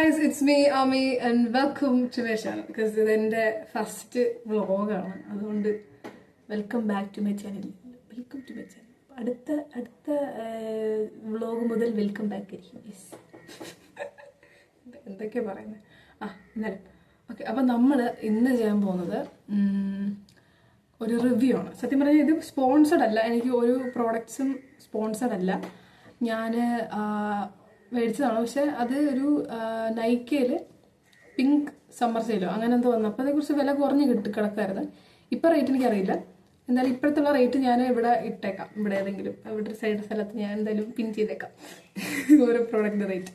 guys, it's me, Ami, and welcome to my channel. Because this is my first vlog. Welcome back to my channel. Welcome to my channel. അടുത്ത vlog മുതൽ welcome back ആയിരിക്കും. എന്തൊക്കെയാ പറയുന്നത്? എന്നാലും okay. അപ്പം നമ്മൾ ഇന്ന് ചെയ്യാൻ പോകുന്നത് ഒരു റിവ്യൂ ആണ്. സത്യം പറഞ്ഞാൽ ഇത് സ്പോൺസർഡ് അല്ല, എനിക്ക് ഒരു പ്രോഡക്ട്സും സ്പോൺസർഡ് അല്ല. ഞാൻ മേടിച്ചതാണ്. പക്ഷെ അത് ഒരു നൈക്കയിൽ പിങ്ക് സമ്മർ സെയിലോ അങ്ങനെ എന്തോ വന്നു. അപ്പോൾ അതേക്കുറിച്ച് വില കുറഞ്ഞ് കിടക്കായിരുന്നു. ഇപ്പം റേറ്റ് എനിക്കറിയില്ല. എന്തായാലും ഇപ്പോഴത്തുള്ള റേറ്റ് ഞാൻ ഇവിടെ ഇട്ടേക്കാം. ഇവിടെ ഏതെങ്കിലും ഇവിടെ സൈഡ് സ്ഥലത്ത് ഞാൻ എന്തായാലും പിൻ ചെയ്തേക്കാം ഓരോ പ്രോഡക്റ്റിൻ്റെ റേറ്റ്.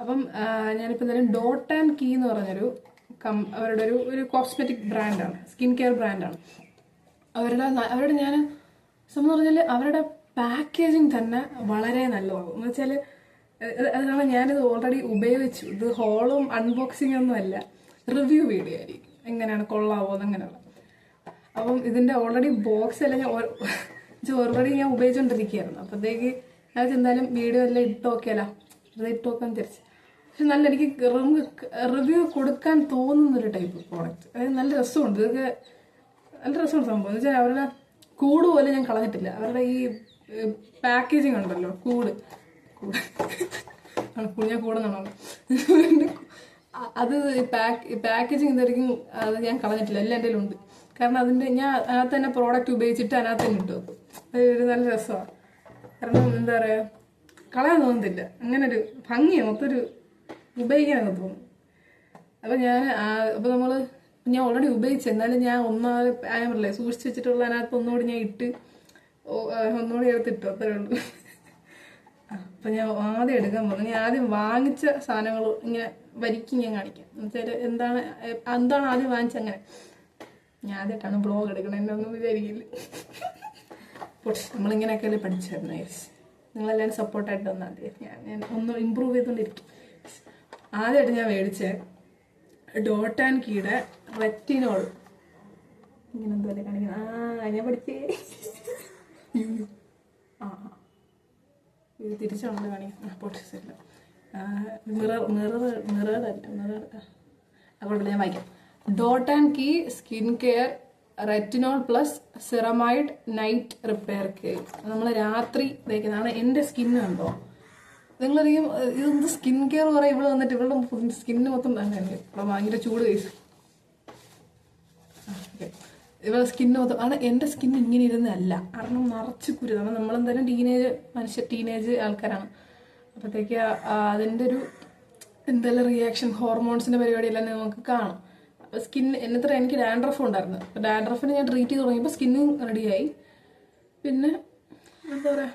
അപ്പം ഞാനിപ്പോൾ എന്തായാലും ഡോട്ട് ആൻഡ് കീ എന്ന് പറഞ്ഞൊരു അവരുടെ ഒരു കോസ്മെറ്റിക് ബ്രാൻഡാണ്, സ്കിൻ കെയർ ബ്രാൻഡാണ്. അവരുടെ ഞാൻ സംഭവം പറഞ്ഞാൽ അവരുടെ പാക്കേജിങ് തന്നെ വളരെ നല്ലതാകും. എന്ന് വെച്ചാൽ അതാണ് ഞാനിത് ഓൾറെഡി ഉപയോഗിച്ചു. ഇത് ഹോളും അൺബോക്സിംഗ് ഒന്നും അല്ല, റിവ്യൂ വീഡിയോ ആയിരിക്കും. എങ്ങനെയാണ്, കൊള്ളാവോ അങ്ങനെയുള്ള. അപ്പം ഇതിൻ്റെ ഓൾറെഡി ബോക്സ് എല്ലാം ഓൾറെഡി ഞാൻ ഉപയോഗിച്ചുകൊണ്ടിരിക്കുകയായിരുന്നു. അപ്പോഴത്തേക്ക് ഞാൻ എന്തായാലും വീഡിയോ എല്ലാം ഇട്ട് നോക്കിയാലോ, അത് ഇട്ട് നോക്കാൻ തിരിച്ച്. പക്ഷെ നല്ല എനിക്ക് റിവ്യൂ കൊടുക്കാൻ തോന്നുന്നൊരു ടൈപ്പ് പ്രോഡക്റ്റ്. അതായത് നല്ല രസമുണ്ട്, ഇതൊക്കെ നല്ല രസമുണ്ട് സംഭവം. എന്ന് വെച്ചാൽ അവരുടെ കൂട് പോലും ഞാൻ കളഞ്ഞിട്ടില്ല. അവരുടെ ഈ പാക്കേജിങ് ഉണ്ടല്ലോ, കൂട് ഞാൻ കൂടുന്നാണോ അത് പാക്കേജിങ് എന്തായിരിക്കും, അത് ഞാൻ കളഞ്ഞിട്ടില്ല, എല്ലാം എൻ്റെ ഉണ്ട്. കാരണം അതിൻ്റെ ഞാൻ അതിനകത്ത് തന്നെ പ്രോഡക്റ്റ് ഉപയോഗിച്ചിട്ട് അതിനകത്ത് തന്നെ ഇട്ടു വെക്കും. അത് ഒരു നല്ല രസമാണ്. കാരണം എന്താ പറയുക, കളയാൻ തോന്നുന്നില്ല, അങ്ങനെ ഒരു ഭംഗിയാണ്, മൊത്തമൊരു ഉപയോഗിക്കാനൊക്കെ തോന്നും. അപ്പം ഞാൻ ഓൾറെഡി ഉപയോഗിച്ചു. എന്നാലും ഞാൻ ഒന്നാമത് ഞാൻ പറയില്ലേ സൂക്ഷിച്ച് വെച്ചിട്ടുള്ള അതിനകത്ത് ഒന്നുകൂടി ഞാൻ ഇട്ട് ഒന്നുകൂടി എടുത്തിട്ടു, അത്രേ ഉള്ളൂ. അപ്പം ഞാൻ ആദ്യം എടുക്കാൻ പോകുന്നത്, ഞാൻ ആദ്യം വാങ്ങിച്ച സാധനങ്ങൾ ഇങ്ങനെ വരിക്കും ഞാൻ കാണിക്കാം. എന്നുവെച്ചാൽ എന്താണ് ആദ്യം വാങ്ങിച്ചത്. അങ്ങനെ ഞാൻ ആദ്യമായിട്ടാണ് ബ്ലോഗ് എടുക്കണം, എന്നെ ഒന്നും വിചാരിക്കില്ല. നമ്മളിങ്ങനെയൊക്കെയല്ലേ പഠിച്ചായിരുന്നു. നിങ്ങളെല്ലാവരും സപ്പോർട്ടായിട്ട് വന്നാൽ മതി. ഞാൻ ഒന്ന് ഇമ്പ്രൂവ് ചെയ്തുകൊണ്ടിരിക്കും. ആദ്യമായിട്ട് ഞാൻ മേടിച്ച ഡോട്ട് ആൻഡ് കീയുടെ റെറ്റിനോൾ. ഇങ്ങനെ എന്തോലെ കാണിക്കുന്നത്, ഞാൻ പഠിച്ചേ. ഇത് തിരിച്ചാണല്ലോ കാണിക്കുന്നത്. പൊട്ടിച്ചില്ല, അതുകൊണ്ടല്ല ഞാൻ വായിക്കാം. Dot and key skin care retinol plus ceramide night repair care. നമ്മൾ രാത്രി തേക്കുന്നതാണ്. എൻ്റെ സ്കിന്ന് കണ്ടോ, നിങ്ങളറിയും ഇതൊന്ന് സ്കിൻ കെയർ പറയാം. ഇവിടെ വന്നിട്ട് ഇവളുടെ സ്കിന്ന് മൊത്തം തന്നെ ഇവിടെ ഭയങ്കര ചൂട് കഴിച്ചു. ഇവളുടെ സ്കിന്ന് മൊത്തം ആണ്. എൻ്റെ സ്കിൻ ഇങ്ങനെ ഇരുന്നല്ല, കാരണം നിറച്ച് കുരു. കാരണം നമ്മളെന്തായാലും ടീനേജ് ആൾക്കാരാണ്. അപ്പോഴത്തേക്ക് അതിൻ്റെ ഒരു എന്തെല്ലാം റിയാക്ഷൻ, ഹോർമോൺസിൻ്റെ പരിപാടിയെല്ലാം നമുക്ക് കാണും. അപ്പോൾ എനിക്ക് ഡാൻഡ്രഫ് ഉണ്ടായിരുന്നു. അപ്പോൾ ഡാൻഡ്രഫിന് ഞാൻ ട്രീറ്റ് ചെയ്ത് തുടങ്ങിയപ്പോൾ സ്കിന്ന് റെഡിയായി. പിന്നെ എന്താ പറയുക,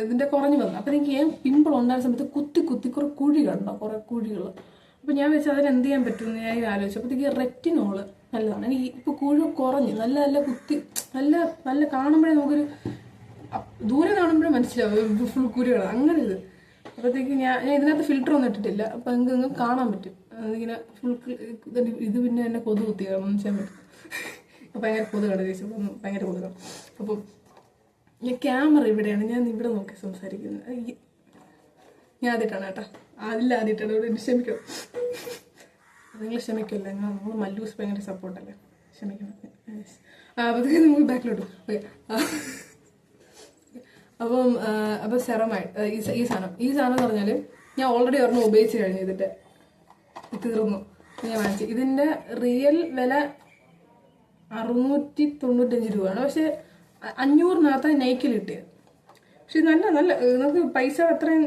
ഇതിൻ്റെ കുറഞ്ഞു വന്നു. അപ്പോൾ എനിക്ക് പിമ്പിൾ ഉണ്ടായിരുന്ന സമയത്ത് കുത്തി കുറേ കുഴി കണ്ടോ, കുറേ കുഴികൾ. അപ്പോൾ ഞാൻ വെച്ചാൽ അതിനെന്ത് ചെയ്യാൻ പറ്റുമെന്ന് ഞാൻ ആലോചിച്ചു. അപ്പോഴത്തേക്ക് റെറ്റിനോള് നല്ലതാണ്. എനിക്ക് ഇപ്പോൾ കുഴി കുറഞ്ഞ് നല്ല കുത്തി നല്ല കാണുമ്പോഴേ നമുക്കൊരു ദൂരെ കാണുമ്പോഴേ മനസ്സിലാവും ഫുൾ കുഴികളാണ്, അങ്ങനെ ഇത്. അപ്പോഴത്തേക്ക് ഞാൻ ഇതിനകത്ത് ഫിൽറ്റർ ഒന്നും ഇട്ടിട്ടില്ല. അപ്പോൾ നിങ്ങൾക്ക് കാണാൻ പറ്റും ഇങ്ങനെ ഫുൾ ഇത്. പിന്നെ എന്നെ കൊതു കുത്തിയാണ് മനസ്സിലാൻ പറ്റും. അപ്പോൾ ഭയങ്കര കൊതുകാണ് ചേച്ചി, ഭയങ്കര കൊതുകാണ്. അപ്പം ഞാൻ ക്യാമറ ഇവിടെയാണ്, ഞാൻ ഇവിടെ നോക്കി സംസാരിക്കുന്നത്. ഞാൻ ആദ്യമായിട്ടാണ് കേട്ടോ, ആദ്യമായിട്ടാണ്. ഇവിടെ ക്ഷമിക്കണം, നിങ്ങൾ ക്ഷമിക്കല്ലേ. നമ്മൾ മല്ലൂസ് ഭയങ്കര സപ്പോർട്ടല്ലേ, ക്ഷമിക്കണം. അപ്പോഴത്തേക്ക് നമുക്ക് ബാക്കിലോട്ട് ഓക്കെ. അപ്പം സെറമൈഡ് ഈ സാധനം എന്ന് പറഞ്ഞാൽ ഞാൻ ഓൾറെഡി ഒരെണ്ണം ഉപയോഗിച്ച് കഴിഞ്ഞു. ഇതിൻ്റെ തീർന്നു, ഞാൻ വാങ്ങിച്ചു. ഇതിൻ്റെ റിയൽ വില 695 രൂപയാണ്. പക്ഷെ 500-നകത്ത് നൈക്കിൽ കിട്ടിയത്. പക്ഷെ നല്ല നമുക്ക് പൈസ അത്രയും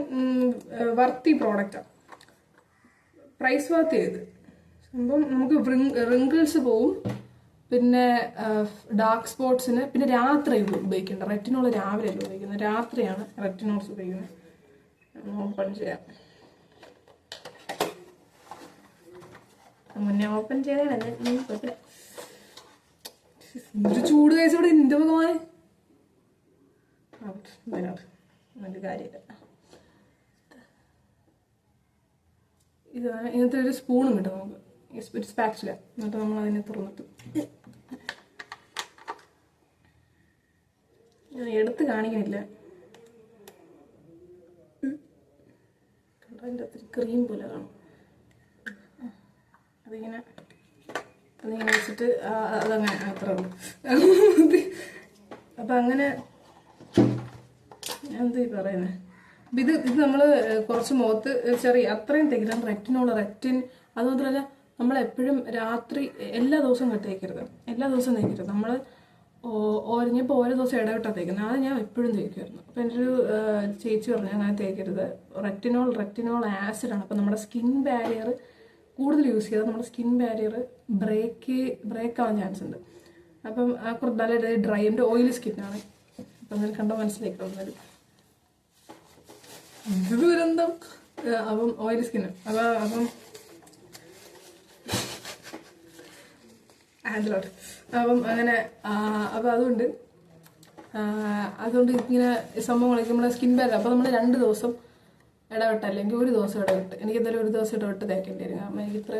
വർത്തി പ്രോഡക്റ്റാണ്, പ്രൈസ് വർത്ത് ചെയ്ത് സംഭവം. നമുക്ക് റിങ്കിൾസ് പോവും, പിന്നെ ഡാർക്ക് സ്പോട്ട്സിന്. പിന്നെ രാത്രി ഉപയോഗിക്കേണ്ട റെറ്റിനോൾ രാവിലെയല്ല ഉപയോഗിക്കുന്നത്, രാത്രിയാണ് റെറ്റിനോൾസ് ഉപയോഗിക്കുന്നത്. ഓപ്പൺ ചെയ്യാം, മുന്നേ ഓപ്പൺ ചെയ്തേ. ഒരു ചൂട് കഴിച്ചവിടെ എൻ്റെ ഭഗവാൻ, അതിൻ്റെ കാര്യമില്ല. ഇതാണ് ഇങ്ങനത്തെ ഒരു സ്പൂണും കിട്ടും നമുക്ക്, ഒരു സ്പാച്ചില. എന്നിട്ട് നമ്മൾ അതിനെ തുറന്നിട്ട് എടുത്ത് കാണിക്കുന്നില്ല. അതിൻ്റെ അത്ര ക്രീം പോലെ കാണും. അതിങ്ങനെ വെച്ചിട്ട് അതങ്ങനെ അത്ര ഉള്ളു. അപ്പം അങ്ങനെ ഞാൻ എന്താ പറയുന്നത്, ഇത് നമ്മൾ കുറച്ച് മുഖത്ത് ചെറിയ അത്രയും തേക്കില്ല. റെറ്റിൻ അതുമാത്രമല്ല നമ്മളെപ്പോഴും രാത്രി എല്ലാ ദിവസവും തേക്കരുത്, എല്ലാ ദിവസവും തേക്കരുത്. നമ്മൾ ഓരോ ദിവസം ഇടവിട്ടാണ് തേക്കുന്നത്. അത് ഞാൻ എപ്പോഴും തേക്കുമായിരുന്നു. അപ്പം എൻ്റെ ഒരു ചേച്ചി പറഞ്ഞു അങ്ങനെ തേക്കരുത്, റെറ്റിനോൾ ആസിഡാണ്. അപ്പം നമ്മുടെ സ്കിൻ ബാരിയർ കൂടുതൽ യൂസ് ചെയ്താൽ നമ്മുടെ സ്കിൻ ബാരിയർ ബ്രേക്ക് ആവാൻ ചാൻസ് ഉണ്ട്. അപ്പം കുറച്ച് നല്ല ഡ്രൈ, എൻ്റെ ഓയിലി സ്കിന്നാണ്. അപ്പം അങ്ങനെ കണ്ടോ മനസ്സിലാക്കി ദുരന്തം. അപ്പം ഓയിലി സ്കിന്ന് അപ്പം ഹാൻഡിലോട്ട്. അപ്പം അങ്ങനെ അപ്പം അതുകൊണ്ട് ഇങ്ങനെ സംഭവങ്ങളൊക്കെ നമ്മുടെ സ്കിൻ ബാരിയർ. അപ്പം നമ്മൾ 2 ദിവസം ഇടവിട്ട് അല്ലെങ്കിൽ 1 ദിവസം ഇടവിട്ട്, എനിക്ക് എന്തായാലും 1 ദിവസം ഇടവിട്ട് തേക്കേണ്ടി വരും. കാരണം എനിക്ക് ഇത്ര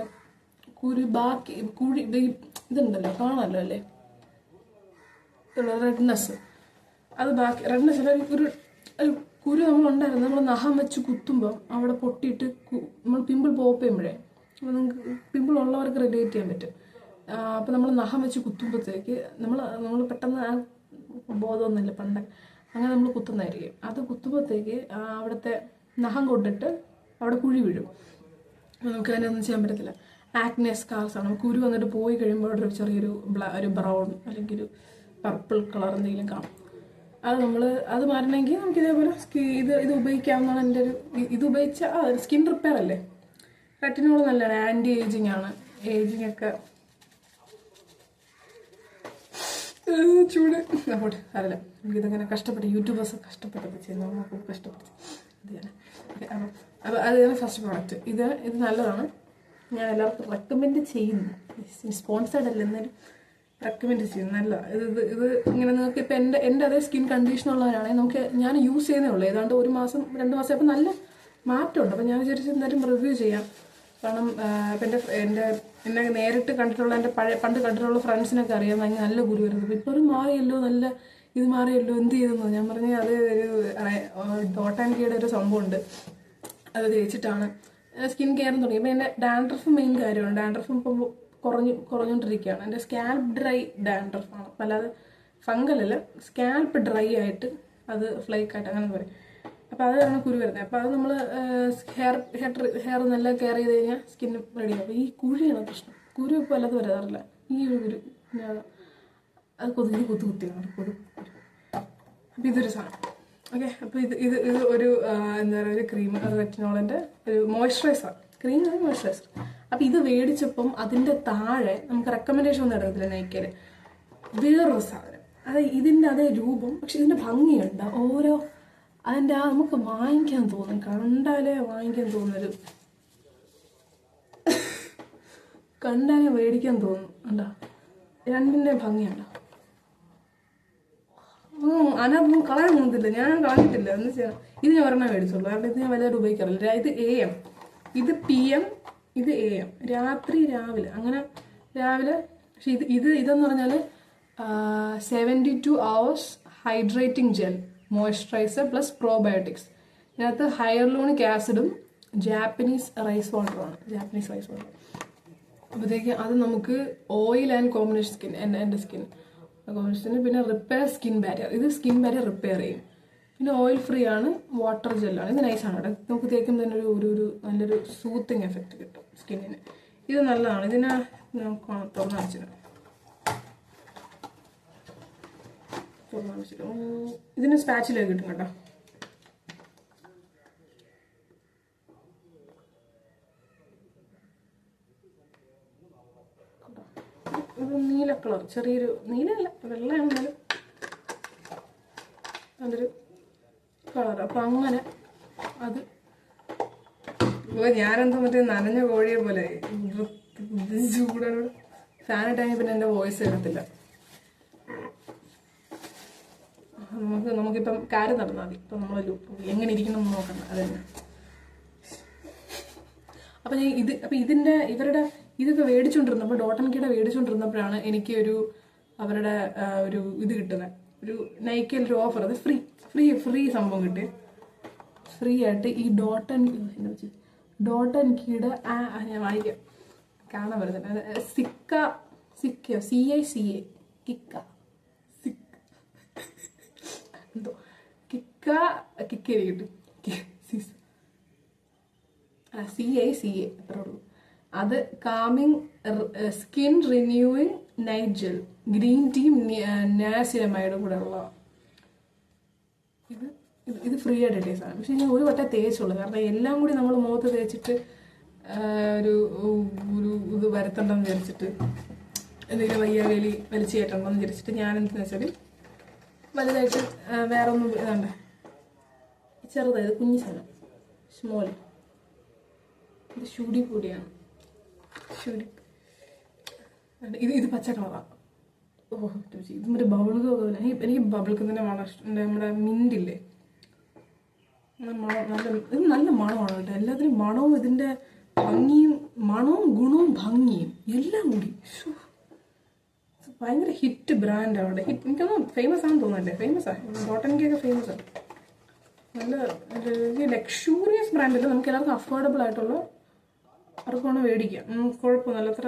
കുഴി ഇതുണ്ടല്ലോ, കാണാമല്ലോ അല്ലേ, റെഡ്നെസ്. അത് റെഡ്നെസ് അല്ല, ഒരു കുരു നമ്മളുണ്ടായിരുന്നു. നമ്മൾ നഖം വെച്ച് കുത്തുമ്പം അവിടെ പൊട്ടിയിട്ട് നമ്മൾ പിമ്പിൾ പോപ്പ് ചെയ്യുമ്പോഴേ, അപ്പോൾ നിങ്ങൾക്ക് പിമ്പിൾ ഉള്ളവർക്ക് റിലേറ്റ് ചെയ്യാൻ പറ്റും. അപ്പം നമ്മൾ നഖം വെച്ച് കുത്തുമ്പോഴത്തേക്ക് നമ്മൾ പെട്ടെന്ന് ആ ബോധമൊന്നുമില്ല പണ്ട്, അങ്ങനെ നമ്മൾ കുത്തുന്നതായിരിക്കും. അത് കുത്തുമ്പോഴത്തേക്ക് അവിടുത്തെ നഖം കൊണ്ടിട്ട് അവിടെ കുഴി വീഴും. നമുക്ക് അതിനെ ഒന്നും ചെയ്യാൻ പറ്റത്തില്ല. ആക്നെ സ്കാർസ് ആണ്. കുരു വന്നിട്ട് പോയി കഴിയുമ്പോൾ ഒരു ചെറിയൊരു ഒരു ബ്രൗൺ അല്ലെങ്കിൽ ഒരു പർപ്പിൾ കളർ എന്തെങ്കിലും കാണും. അത് മാറണമെങ്കിൽ നമുക്ക് ഇതേപോലെ ഇത് ഉപയോഗിക്കാവുന്നതാണ്. എൻ്റെ ഇത് ഉപയോഗിച്ചാൽ സ്കിൻ റിപ്പയർ അല്ലേ. റെറ്റിനോൾ നല്ലതാണ്, ആൻറ്റി ഏജിങ് ആണ്. ഏജിങ് ഒക്കെ ചൂട് പോട്ടെ അറിയില്ല. നമുക്കിതങ്ങനെ കഷ്ടപ്പെട്ട് യൂട്യൂബേഴ്സ് കഷ്ടപ്പെട്ടത് ചെയ്യുന്നു, നമുക്ക് കഷ്ടപ്പെട്ട് ഇതാണ്. അപ്പോൾ അതാണ് ഫസ്റ്റ് പ്രോഡക്റ്റ്. ഇത് നല്ലതാണ്, ഞാൻ എല്ലാവർക്കും റെക്കമെൻഡ് ചെയ്യുന്നു. സ്പോൺസേർഡ് അല്ല, എന്നാലും റെക്കമെൻഡ് ചെയ്യുന്നു. നല്ല ഇത് ഇങ്ങനെ നിങ്ങൾക്ക് ഇപ്പം എൻ്റെ അതേ സ്കിൻ കണ്ടീഷൻ ഉള്ളവരാണെങ്കിൽ ഞാൻ യൂസ് ചെയ്യുന്നേ ഉള്ളൂ. ഏതാണ്ട് 1 മാസം 2 മാസം അപ്പം നല്ല മാറ്റമുണ്ട്. അപ്പം ഞാൻ വിചാരിച്ചു എന്തായാലും റിവ്യൂ ചെയ്യാം. കാരണം ഇപ്പം എന്നെ നേരിട്ട് കണ്ടിട്ടുള്ള എൻ്റെ പണ്ട് കണ്ടിട്ടുള്ള ഫ്രണ്ട്സിനൊക്കെ അറിയാം ഭയങ്കര നല്ല കുരു വരുന്നത്. അപ്പം ഇപ്പോൾ ഒരു മാറിയല്ലോ, നല്ല ഇത് മാറിയല്ലോ, എന്ത് ചെയ്തെന്നോ. ഞാൻ പറഞ്ഞ് അത് ഒരു ഡോട്ട് ആൻഡ് കീയുടെ ഒരു സംഭവമുണ്ട്, അത് തേച്ചിട്ടാണ് സ്കിൻ കെയർ തുടങ്ങി. അപ്പം എൻ്റെ ഡാൻഡ്രഫ് മെയിൻ കാര്യമാണ്. ഡാൻഡ്രഫ് ഇപ്പം കുറഞ്ഞുകൊണ്ടിരിക്കുകയാണ്. എൻ്റെ സ്കാൽപ്പ് ഡ്രൈ ഡാൻഡ്രഫാണ്, അല്ലാതെ ഫംഗലല്ല, സ്കാൽപ്പ് ഡ്രൈ ആയിട്ട് അത് ഫ്ലേക്കായിട്ട് അങ്ങനെ പറയും. അപ്പോൾ അതാണ് കുരു വരുന്നത്. അപ്പോൾ അത് നമ്മൾ ഹെയർ നല്ല കെയർ ചെയ്ത് കഴിഞ്ഞാൽ സ്കിന്ന് റെഡിയാവും. അപ്പോൾ ഈ കുഴിയാണ് പ്രശ്നം. കുരു ഇപ്പോൾ അല്ലാതെ വരാറില്ല. ഈ ഒരു കുരു അത് കുത്തിയാണ് കുരു. അപ്പോൾ ഇതൊരു സാധനം. ഓക്കെ, അപ്പോൾ ഇത് ഒരു എന്താ പറയുക, ഒരു ക്രീം, റെറ്റിനോളിൻ്റെ ഒരു മോയ്സ്ചറൈസർ, ക്രീം മോയ്സ്ചറൈസർ. അപ്പോൾ ഇത് മേടിച്ചപ്പം അതിൻ്റെ താഴെ നമുക്ക് റെക്കമെൻഡേഷൻ ഒന്നും എടുക്കത്തില്ല നൈക്കയിൽ, വേറൊരു സാധനം. അത് ഇതിൻ്റെ അതേ രൂപം, പക്ഷെ ഇതിൻ്റെ ഭംഗിയുണ്ട്. അതിൻ്റെ നമുക്ക് വാങ്ങിക്കാൻ തോന്നും, കണ്ടാലേ വാങ്ങിക്കാൻ തോന്നൊരു, കണ്ടാലേ മേടിക്കാൻ തോന്നും. ഉണ്ടോ രണ്ടിൻ്റെ ഭംഗിയുണ്ടോ? അതിനകത്തൊന്നും കളയാൻ തോന്നത്തില്ല, ഞാൻ കളഞ്ഞിട്ടില്ല. എന്ന് വെച്ചാൽ ഇത് ഞാൻ ഒരെണ്ണം മേടിച്ചുള്ളൂ, കാരണം ഇത് ഞാൻ വലുതായിട്ട് ഉപയോഗിക്കാറില്ല. ഇത് AM, ഇത് PM, ഇത് AM, രാത്രി രാവിലെ അങ്ങനെ രാവിലെ. പക്ഷെ ഇതെന്ന് പറഞ്ഞാൽ 72 hours hydrating gel moisturiser plus probiotics. ഇതിനകത്ത് ഹൈലൂറിക് ആസിഡും ജാപ്പനീസ് റൈസ് വാട്ടറുമാണ്. അപ്പോഴത്തേക്ക് അത് നമുക്ക് ഓയിൽ ആൻഡ് കോമ്പിനേഷൻ സ്കിൻ, എൻ്റെ സ്കിൻ കോമ്പിനേഷന്. പിന്നെ റിപ്പയർ സ്കിൻ ബാരിയർ, ഇത് സ്കിൻ ബാരിയർ റിപ്പയർ ചെയ്യും. പിന്നെ ഓയിൽ ഫ്രീ ആണ്, വാട്ടർ ജെല്ലാണ്. ഇത് നൈസാണ് കേട്ടോ, നമുക്ക് തേക്കുമ്പോൾ തന്നെ ഒരു നല്ലൊരു സൂത്തിങ് എഫക്റ്റ് കിട്ടും സ്കിന്നിന്. ഇത് നല്ലതാണ്. ഇതിനെ നമുക്ക് തുറന്നു വെച്ചിട്ട് ഇതിന് സ്പാച്ചിലേക്ക് കിട്ടും കേട്ടോ. ഇത് നീല കളർ, ചെറിയൊരു നീലല്ല, വെള്ളയാണെന്നാലും അതൊരു കളർ. അപ്പം അങ്ങനെ അത് ഞാനെന്തോ മറ്റേ നനഞ്ഞ കോഴിയെ പോലെ ചൂടാണ്. ഫാനിട്ടാണെങ്കിൽ പിന്നെ എൻ്റെ വോയിസ് എടുത്തില്ല. നമുക്കിപ്പം കാര്യം നടന്നാൽ മതി. ഇപ്പം നമ്മൾ എങ്ങനെ ഇരിക്കണം എന്ന് നോക്കണം, അത് തന്നെ. അപ്പം ഇവരുടെ ഇതൊക്കെ മേടിച്ചുകൊണ്ടിരുന്നപ്പോൾ, ഡോട്ട് ആൻഡ് കീയുടെ മേടിച്ചുകൊണ്ടിരുന്നപ്പോഴാണ് എനിക്ക് അവരുടെ ഒരു ഇത് കിട്ടുന്നത്, ഒരു നൈക്കയിൽ ഒരു ഓഫർ. അത് ഫ്രീ സംഭവം കിട്ടി. ഫ്രീ ആയിട്ട് ഈ ഡോട്ട് ആൻഡ് കീയുടെ ഞാൻ വായിക്കാം, കാണാൻ വരുന്നുണ്ട്. സിക്കയോ CICA കിക്ക എന്തോ കിക്ക് കിട്ടും CICA അത്രേ ഉള്ളൂ. അത് calming skin renewing night gel, green tea niacinamide കൂടെ ഉള്ള ഇത് ഫ്രീ ആയിട്ട് ടേസ്റ്റാണ്. പക്ഷെ ഞാൻ ഒരു വട്ടം തേച്ചുള്ളൂ, കാരണം എല്ലാം കൂടി നമ്മൾ മുഖത്ത് തേച്ചിട്ട് ഒരു ഇത് വരുത്തണ്ടെന്ന് വിചാരിച്ചിട്ട്, എന്തെങ്കിലും വയ്യാവേലി വലിച്ചു കയറ്റണ്ടെന്ന് വിചാരിച്ചിട്ട് ഞാൻ എന്തെന്ന് വെച്ചാൽ വലുതായിട്ട് വേറെ ഒന്നും ഇതാണ്ട് ചെറുതായത് കുഞ്ഞു സാധനം സ്മോൾ, ഇത് ഷൂഡി പൊടിയാണ്. ഇത് പച്ച കളറാണ്. ഇത് മറ്റേ ബബിൾക്ക് പോലെ. എനിക്ക് ബബിൾക്കുന്നതിൻ്റെ മണം ഇഷ്ടം. നമ്മുടെ മിൻറ്റില്ലേ, ഇത് നല്ല മണമാണ് കേട്ടോ. എല്ലാത്തിനും മണവും ഇതിൻ്റെ ഭംഗിയും, മണവും ഗുണവും ഭംഗിയും എല്ലാം കൂടി ഭയങ്കര ഹിറ്റ് ബ്രാൻഡാണ് അവിടെ. എനിക്കൊന്നും ഫേമസ് ആണെന്ന് തോന്നുന്നല്ലേ? ഫേമസാണ്, ബോട്ടനിക്കൊക്കെ ഫേമസാണ്. നല്ല ലക്ഷൂറിയസ് ബ്രാൻഡല്ല, നമുക്ക് എല്ലാവർക്കും അഫോർഡബിൾ ആയിട്ടുള്ള അവർക്ക് വേണം മേടിക്കാം. കുഴപ്പമൊന്നുമില്ല. അത്ര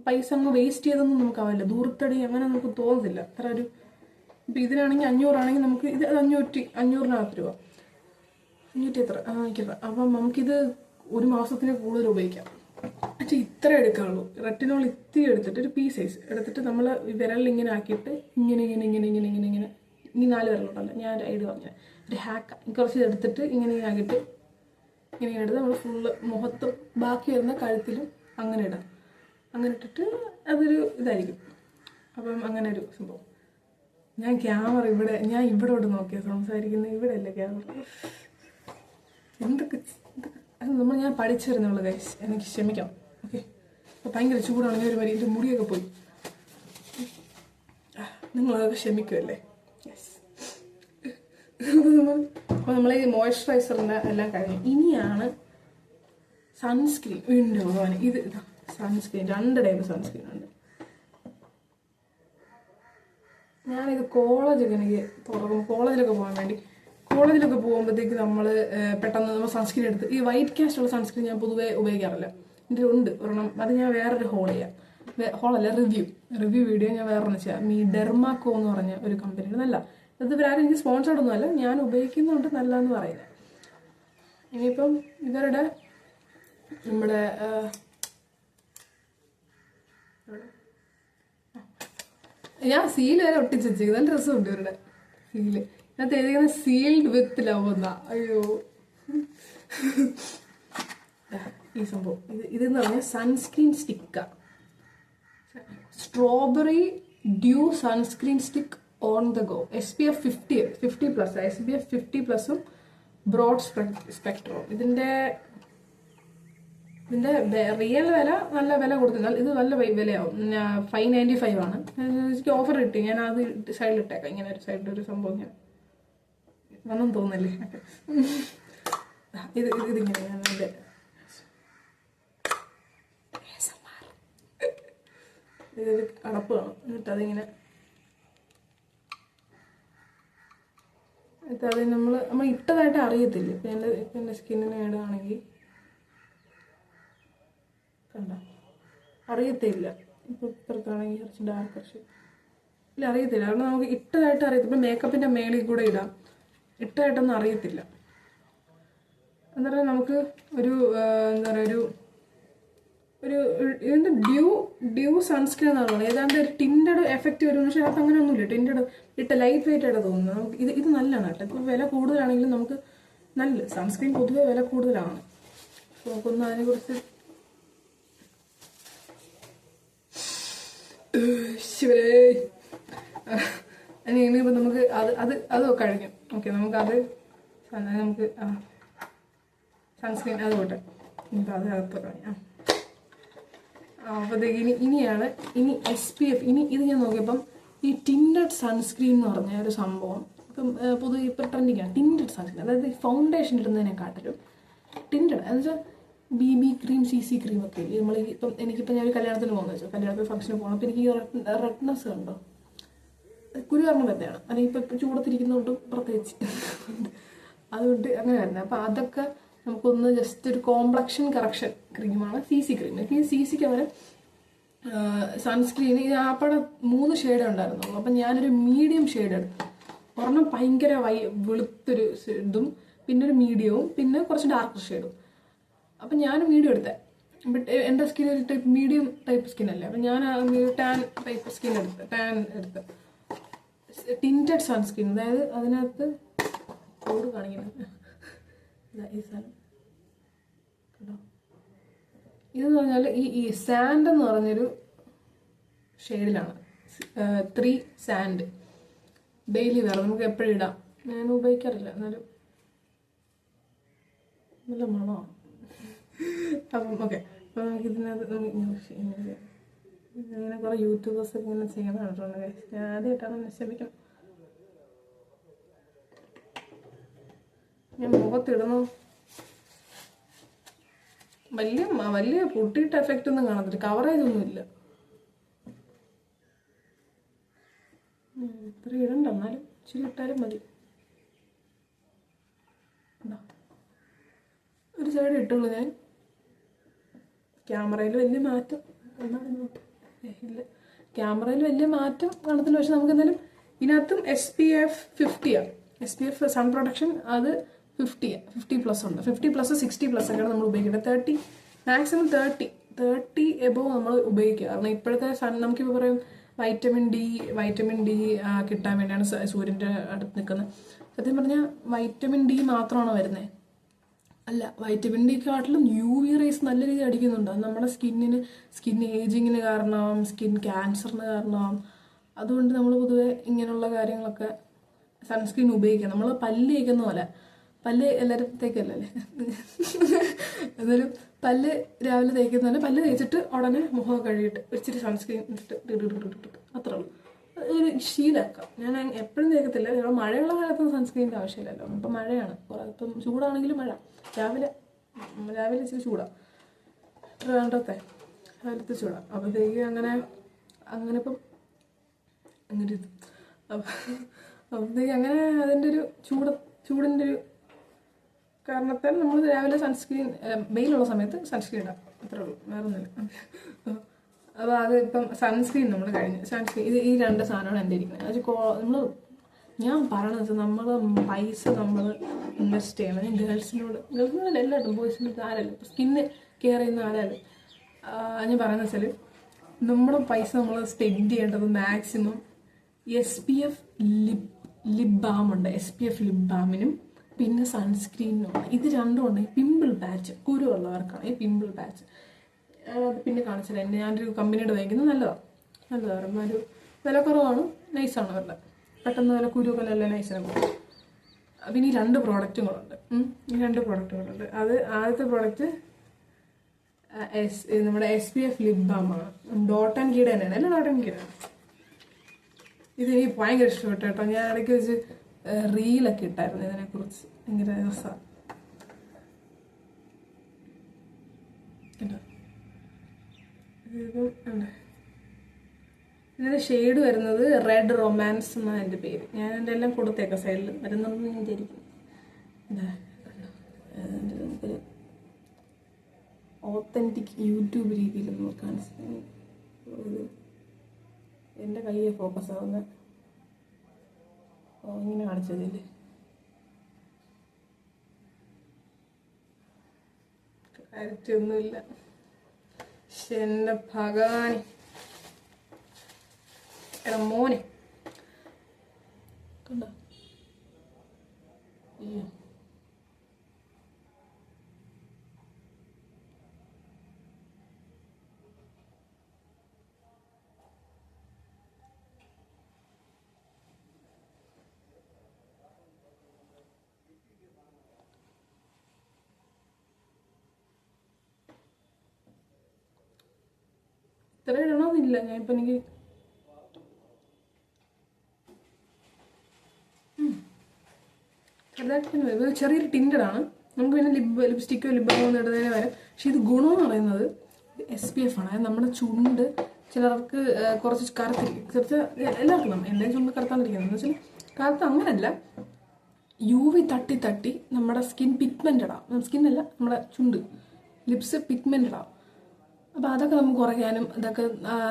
പൈസ അങ്ങ് വേസ്റ്റ് ചെയ്തൊന്നും നമുക്കാവില്ല, ദൂരത്തടി അങ്ങനെ നമുക്ക് തോന്നുന്നില്ല. അത്ര ഒരു ഇപ്പം ഇതിനാണെങ്കിൽ 500 ആണെങ്കിൽ നമുക്ക് ഇത് 500-500 രൂപ, 500 എത്ര അപ്പം നമുക്കിത് ഒരു മാസത്തിന് കൂടുതൽ ഉപയോഗിക്കാം. പക്ഷേ ഇത്ര എടുക്കാനുള്ളൂ. റെറ്റിനോൾ ഇത്തിരി എടുത്തിട്ട് ഒരു പീസ് സൈസ് എടുത്തിട്ട് നമ്മൾ വിരലിൽ ഇങ്ങനെ ആക്കിയിട്ട് ഇങ്ങനെ 4 വിരലുണ്ടല്ലോ, ഞാൻ ഒരു ഐഡിയ പറഞ്ഞത് ഒരു ഹാക്കാണ്. കുറച്ച് എടുത്തിട്ട് ഇങ്ങനെ ആക്കിയിട്ട് ഇങ്ങനെ എടുത്ത് നമ്മൾ ഫുള്ള് മുഖത്തും ബാക്കി വരുന്ന കഴുത്തിലും അങ്ങനെ ഇടാം. അങ്ങനെ ഇട്ടിട്ട് അതൊരു ഇതായിരിക്കും. അപ്പം അങ്ങനെ ഒരു സംഭവം. ഞാൻ ഇവിടെ നോക്കിയാൽ സംസാരിക്കുന്നത്, ഇവിടെ അല്ലേ ക്യാമറ. എന്തൊക്കെ അത് ഞാൻ പഠിച്ചു വരുന്നുള്ളൂ ഗൈസ്, എനിക്ക് ക്ഷമിക്കാം. ഓക്കെ, അപ്പോൾ ഭയങ്കര ചൂടാണെങ്കിൽ ഒരു എൻ്റെ മുടിയൊക്കെ പോയി, നിങ്ങളതൊക്കെ ക്ഷമിക്കുമല്ലേ? യെസ്. അപ്പോൾ നമ്മൾ ഈ മോയ്സ്ചറൈസറിൻ്റെ എല്ലാം കഴിഞ്ഞു. ഇനിയാണ് സൺസ്ക്രീൻ. വീണ്ടും ഇത് സൺസ്ക്രീൻ, 2 ടൈപ്പ് സൺസ്ക്രീൻ ഉണ്ട്. ഞാനിത് എനിക്ക് തുറക്കും കോളേജിലൊക്കെ പോകാൻ വേണ്ടി. കോളേജിലൊക്കെ പോകുമ്പോഴത്തേക്ക് നമ്മൾ പെട്ടെന്ന് നമ്മൾ സൺസ്ക്രീൻ എടുത്ത്, ഈ വൈറ്റ് കാസ്റ്റ് ഉള്ള സൺസ്ക്രീൻ ഞാൻ പൊതുവെ ഉപയോഗിക്കാറില്ല. എൻ്റെ ഉണ്ട് ഒരെണ്ണം, അത് ഞാൻ വേറൊരു ഹോളല്ല റിവ്യൂ വീഡിയോ ഞാൻ വേറൊരെണ്ണം ചെയ്യാം. ഡെർമാക്കോ എന്ന് പറഞ്ഞ ഒരു കമ്പനിയുടെ. നല്ല ഇത് ആരും എനിക്ക് സ്പോൺസേർഡ് ഒന്നുമല്ല, ഞാൻ ഉപയോഗിക്കുന്നുണ്ട്, നല്ലതെന്ന് പറയുന്നത്. ഇനിയിപ്പം ഇവരുടെ നമ്മുടെ ഞാൻ സീൽ വരെ ഒട്ടിച്ച് വെച്ചേക്കും. നല്ല രസമുണ്ട് ഇവരുടെ സീല്. ഇതിനകത്ത് എഴുതിക്കുന്ന സീൽഡ് വിത്ത് ലവ് എന്നാ. അയ്യോ, ഈ സംഭവം ഇതെന്ന് പറഞ്ഞാൽ സൺസ്ക്രീൻ സ്റ്റിക്കാണ്. Strawberry dew sunscreen stick on the go. SPF 50+, SPF 50+ഉം ബ്രോഡ് സ്പെക്ട്രവും. ഇതിൻ്റെ റിയൽ വില നല്ല വില കൊടുക്കുന്നാൽ ഇത് നല്ല വിലയാവും. 595 ആണ്. എനിക്ക് ഓഫർ കിട്ടി, ഞാൻ അത് സൈഡിലിട്ടേക്കാം. ഇങ്ങനെ ഒരു സൈഡിലൊരു സംഭവം ഞാൻ വന്നെന്ന് തോന്നല്ലേ. ഇതിങ്ങനെയാണ് എൻ്റെ ഇതൊരു അടപ്പ് കാണും. എന്നിട്ട് അതിങ്ങനെ അത് നമ്മൾ ഇട്ടതായിട്ട് അറിയത്തില്ല. ഇപ്പം എൻ്റെ സ്കിന്നിന് ഇടുകയാണെങ്കിൽ കണ്ട അറിയത്തില്ല. ഇപ്പം ഇപ്പുറത്താണെങ്കിൽ കുറച്ച് ഡാർക്ക് കുറച്ച് ഇല്ല, അറിയത്തില്ല. കാരണം നമുക്ക് ഇട്ടതായിട്ട് അറിയത്തില്ല. ഇപ്പം മേക്കപ്പിൻ്റെ മേളിൽ കൂടെ ഇടാം, ഇട്ടതായിട്ടൊന്നും അറിയത്തില്ല. എന്താ പറയുക, നമുക്ക് ഒരു എന്താ പറയുക ഒരു ഇതിൻ്റെ ഡ്യൂ സൺസ്ക്രീൻ എന്നാണ് പറയുന്നത്. ഏതാണ്ട് ഒരു ടിൻറ്റഡ് എഫക്റ്റ് വരും. പക്ഷേ അത് അങ്ങനെ ഒന്നുമില്ല. ടിൻറ്റഡ് ഇട്ട ലൈറ്റ് വെയിറ്റ് ആയിട്ട് തോന്നുന്നത്. നമുക്ക് ഇത് നല്ലതാണ് കേട്ടോ. ഇപ്പോൾ വില കൂടുതലാണെങ്കിലും നമുക്ക് നല്ല സൺസ്ക്രീൻ പൊതുവെ വില കൂടുതലാണ്. അപ്പോൾ നമുക്കൊന്ന് അതിനെക്കുറിച്ച് ഇനിയിപ്പോൾ നമുക്ക് അത് കഴിഞ്ഞു. ഓക്കെ, നമുക്കത് നമുക്ക് സൺസ്ക്രീൻ അത് പോട്ടെ. ഇനിയിപ്പോൾ അത് അകത്ത് കഴിഞ്ഞാൽ അപ്പോഴത്തേക്ക് ഇനി SPF. ഇത് ഞാൻ നോക്കിയപ്പം ഈ ടിൻറ്റഡ് സൺസ്ക്രീൻ എന്ന് പറഞ്ഞ ഒരു സംഭവം ഇപ്പം പൊതുവെ ഇപ്പം ട്രെൻഡിങ്ങാണ്. ടിൻറ്റഡ് സൺസ്ക്രീൻ, അതായത് ഫൗണ്ടേഷൻ ഇടുന്നതിനെക്കാട്ടിലും ടിൻറ്റഡ് എന്ന് വെച്ചാൽ BB ക്രീം, CC ക്രീം ഒക്കെ ഇല്ലേ. എനിക്കിപ്പോൾ ഞാൻ ഒരു കല്യാണത്തിന് പോകുന്നത് വെച്ചാൽ കല്യാണത്തിന് ഫംഗ്ഷന് പോകണം. അപ്പോൾ എനിക്ക് ഈ റെഡ്നെസ് കണ്ടോ, കുരു കാരണം പറ്റയാണ്. അല്ലെങ്കിൽ ഇപ്പം ചൂടത്തിരിക്കുന്നതുകൊണ്ട് പ്രത്യേകിച്ച് അതുകൊണ്ട് അങ്ങനെ വരുന്നത്. അപ്പോൾ അതൊക്കെ നമുക്കൊന്ന് ജസ്റ്റ് ഒരു കോംപ്ലക്ഷൻ കറക്ഷൻ ക്രീമാണ് CC ക്രീം. ഈ CCക്ക് അവർ സൺസ്ക്രീൻ ഇത് ആപ്പടെ 3 ഷെയ്ഡേ ഉണ്ടായിരുന്നുള്ളൂ. അപ്പം ഞാനൊരു മീഡിയം ഷെയ്ഡ് എടുത്തു. ഒരെണ്ണം ഭയങ്കര വെളുത്തൊരു ഇതും, പിന്നെ ഒരു മീഡിയവും, പിന്നെ കുറച്ച് ഡാർക്ക് ഷെയ്ഡും. അപ്പം ഞാൻ മീഡിയം എടുത്തത്. ബട്ട് എൻ്റെ സ്കിൻ ഒരു ടൈപ്പ് മീഡിയം ടൈപ്പ് സ്കിൻ അല്ലേ. അപ്പം ഞാൻ ടാൻ ടൈപ്പ് സ്കിൻ എടുത്ത് ടിൻറ്റഡ് സൺസ്ക്രീൻ. അതായത് അതിനകത്ത് കോഡ് കാണിക്കുന്നത് ഈ സാധനം കേട്ടോ. ഇതെന്ന് പറഞ്ഞാൽ ഈ സാൻഡ് എന്ന് പറഞ്ഞൊരു ഷെയ്ഡിലാണ്. 3 സാൻഡ് ഡെയിലി വേറെ നമുക്ക് എപ്പോഴും ഇടാം. ഞാൻ ഉപയോഗിക്കാറില്ല, എന്നാലും നല്ല മണമാണ്. അപ്പം ഓക്കെ, അപ്പോൾ നമുക്ക് ഇതിനകത്ത് ഇങ്ങനെ കുറേ യൂട്യൂബേഴ്സൊക്കെ ഇങ്ങനെ ചെയ്യണം കണ്ടിട്ടുണ്ട്. ഞാൻ ആദ്യമായിട്ടാണ് ക്ഷമിക്കണം. ഞാൻ മുഖത്തിടണോ? വലിയ പൊട്ടിയിട്ട് എഫക്റ്റ് ഒന്നും കാണത്തില്ല, കവറേജ് ഒന്നും ഇല്ല. ഇത്ര ഇടണ്ട, എന്നാലും ഇച്ചിരി ഇട്ടാലും മതി. ഒരു സൈഡ് ഇട്ടുള്ളൂ ഞാൻ. ക്യാമറയിൽ വലിയ മാറ്റം ഇല്ല, ക്യാമറയിൽ വലിയ മാറ്റം കാണത്തില്ല. പക്ഷെ നമുക്ക് എന്തായാലും ഇതിനകത്തും SPF 50 SPF സൺ പ്രൊട്ടക്ഷൻ അത് 50+ ഉണ്ട്. 50+, 60+ ഒക്കെയാണ് നമ്മൾ ഉപയോഗിക്കേണ്ടത്. മാക്സിമം 30 എബോവ് നമ്മൾ ഉപയോഗിക്കുക. കാരണം ഇപ്പോഴത്തെ നമുക്കിപ്പോൾ പറയും വൈറ്റമിൻ ഡി കിട്ടാൻ വേണ്ടിയാണ് സൂര്യൻ്റെ അടുത്ത് നിൽക്കുന്നത്. സത്യം പറഞ്ഞാൽ വൈറ്റമിൻ ഡി മാത്രമാണോ വരുന്നത്? അല്ല, വൈറ്റമിൻ ഡിക്കാട്ടിലും UV റേസ് നല്ല രീതിയിൽ അടിക്കുന്നുണ്ട്. അത് നമ്മുടെ സ്കിൻ ഏജിങ്ങിന് കാരണമാവും, സ്കിൻ ക്യാൻസറിന് കാരണമാവും. അതുകൊണ്ട് നമ്മൾ പൊതുവെ ഇങ്ങനെയുള്ള കാര്യങ്ങളൊക്കെ സൺസ്ക്രീൻ ഉപയോഗിക്കുക. നമ്മൾ പല്ല് തേക്കുന്ന പോലെ, പല്ല് എല്ലാവരും തേക്കല്ലേ, എന്നാലും പല്ല് രാവിലെ തേക്കുന്ന പോലെ പല്ല് തേച്ചിട്ട് ഉടനെ മുഖം കഴുകിയിട്ട് ഇച്ചിരി സൺസ്ക്രീൻ ഇട്ടിട്ട് അത്രേ ഉള്ളൂ. ഒരു ശീലമാക്കാം. ഞാൻ എപ്പോഴും തേക്കത്തില്ല. ഞങ്ങൾ മഴയുള്ള കാലത്തൊന്നും സൺസ്ക്രീനിൻ്റെ ആവശ്യമില്ലല്ലോ. ഇപ്പം മഴയാണ്, ഇപ്പം ചൂടാണെങ്കിലും മഴ. രാവിലെ ഇച്ചിരി ചൂടാണ്, വേണ്ടത്തെ കാലത്ത് ചൂടാണ്. അപ്പോഴത്തേക്ക് അങ്ങനെ ഇപ്പം അങ്ങനെ ഇത് അപ്പോഴത്തേക്ക് അങ്ങനെ അതിൻ്റെ ഒരു ചൂടിൻ്റെ ഒരു കാരണത്താൽ നമ്മൾ രാവിലെ സൺസ്ക്രീൻ, വെയിലുള്ള സമയത്ത് സൺസ്ക്രീൻ ഇടാം, അത്രേ ഉള്ളൂ, വേറെ ഒന്നുമില്ല. അപ്പോൾ അത് ഇപ്പം സൺസ്ക്രീൻ നമ്മൾ കഴിഞ്ഞു. സൺസ്ക്രീൻ ഈ 2 സാധനമാണ് എൻ്റെ ഇരിക്കുന്നത്. അത് ഞാൻ പറയണത് വെച്ചാൽ നമ്മൾ പൈസ നമ്മൾ ഇൻവെസ്റ്റ് ചെയ്യണം. ഞാൻ ഗേൾസിനോട് എല്ലാവരും ബോയ്സിനോട് ആരല്ല ഇപ്പം സ്കിന്ന് കെയർ ചെയ്യുന്ന ആരാലും ഞാൻ പറയുന്നത് വെച്ചാൽ നമ്മുടെ പൈസ നമ്മൾ സ്പെൻഡ് ചെയ്യേണ്ടത് മാക്സിമം SPF ലിപ് ബാമുണ്ട്. SPF ലിപ് ബാമിനും പിന്നെ സൺസ്ക്രീനും. ഇത് രണ്ടും ഉണ്ട്. പിമ്പിൾ പാച്ച് കുരുവുള്ളവർക്കാണ് ഈ പിമ്പിൾ പാച്ച്. പിന്നെ കാണിച്ചില്ല, ഞാനൊരു കമ്പനിയുടെ വാങ്ങിക്കുന്നത് നല്ലതാണ് പറയുമ്പോൾ ഒരു വില കുറവാണ്, നൈസാണ് അവരുടെ. പെട്ടെന്ന് വില കുരുവൊക്കെ നല്ല നൈസാണ്. പിന്നെ ഈ 2 പ്രോഡക്റ്റുകളുണ്ട്. അത് ആദ്യത്തെ പ്രോഡക്റ്റ് നമ്മുടെ SPF ലിപ് ബാമാണ്. ഡോട്ട് ആൻഡ് കീയുടെ തന്നെയാണ്, എല്ലാം ഡോട്ട് ആൻഡ് കീടാണ്. ഇത് എനിക്ക് ഭയങ്കര ഇഷ്ടപ്പെട്ടു കേട്ടോ. ഞാൻ ഇടയ്ക്ക് വെച്ച് റീലൊക്കെ ഇട്ടായിരുന്നു ഇതിനെക്കുറിച്ച്, ഭയങ്കര രസമാണ് കേട്ടോ. ഇതിൻ്റെ ഷെയ്ഡ് വരുന്നത് റെഡ് റൊമാൻസ് എന്നാണ് എൻ്റെ പേര്. ഞാൻ എൻ്റെ എല്ലാം കൊടുത്തേക്കാം, സൈഡിൽ വരുന്നുണ്ടെന്ന് ഞാൻ വിചാരിക്കും. നമുക്കൊരു ഓത്തൻറ്റിക് യൂട്യൂബ് രീതിയിൽ നോക്കാൻ എൻ്റെ കയ്യെ ഫോക്കസ് ആവുന്ന ഇങ്ങനെ കാണിച്ചതില്ലേ, ക്ലാരിറ്റി ഒന്നുമില്ല. പക്ഷെ എൻ്റെ ഭഗവാനി, എടാ മോനെ കണ്ടോ, ഇത്ര ഇടണമെന്നില്ല. ഞാനിപ്പോൾ എനിക്ക് ഇത് ചെറിയൊരു ടിൻറ്റഡാണ്. നമുക്ക് പിന്നെ ലിപ്സ്റ്റിക്കോ ലിബാമോ ഒന്നും ഇടുന്നതിന് വരെ. പക്ഷെ ഇത് ഗുണമെന്ന് പറയുന്നത് SPF ആണ്. അതായത് നമ്മുടെ ചുണ്ട് ചിലർക്ക് കുറച്ച് കറുത്തിരിക്കും, കുറച്ച് എല്ലാവർക്കും എൻ്റെ ചുണ്ട് കറുത്താണ്ടിരിക്കുന്നത് എന്ന് വെച്ചാൽ കറുത്ത് അങ്ങനല്ല, UV തട്ടി തട്ടി നമ്മുടെ സ്കിൻ പിഗ്മെൻറ്റഡ് ആവും. സ്കിന്നല്ല, നമ്മുടെ ചുണ്ട്, ലിപ്സ് പിഗ്മെൻറ്റഡ് ആവും. അപ്പോൾ അതൊക്കെ നമുക്ക് കുറയ്ക്കാനും ഇതൊക്കെ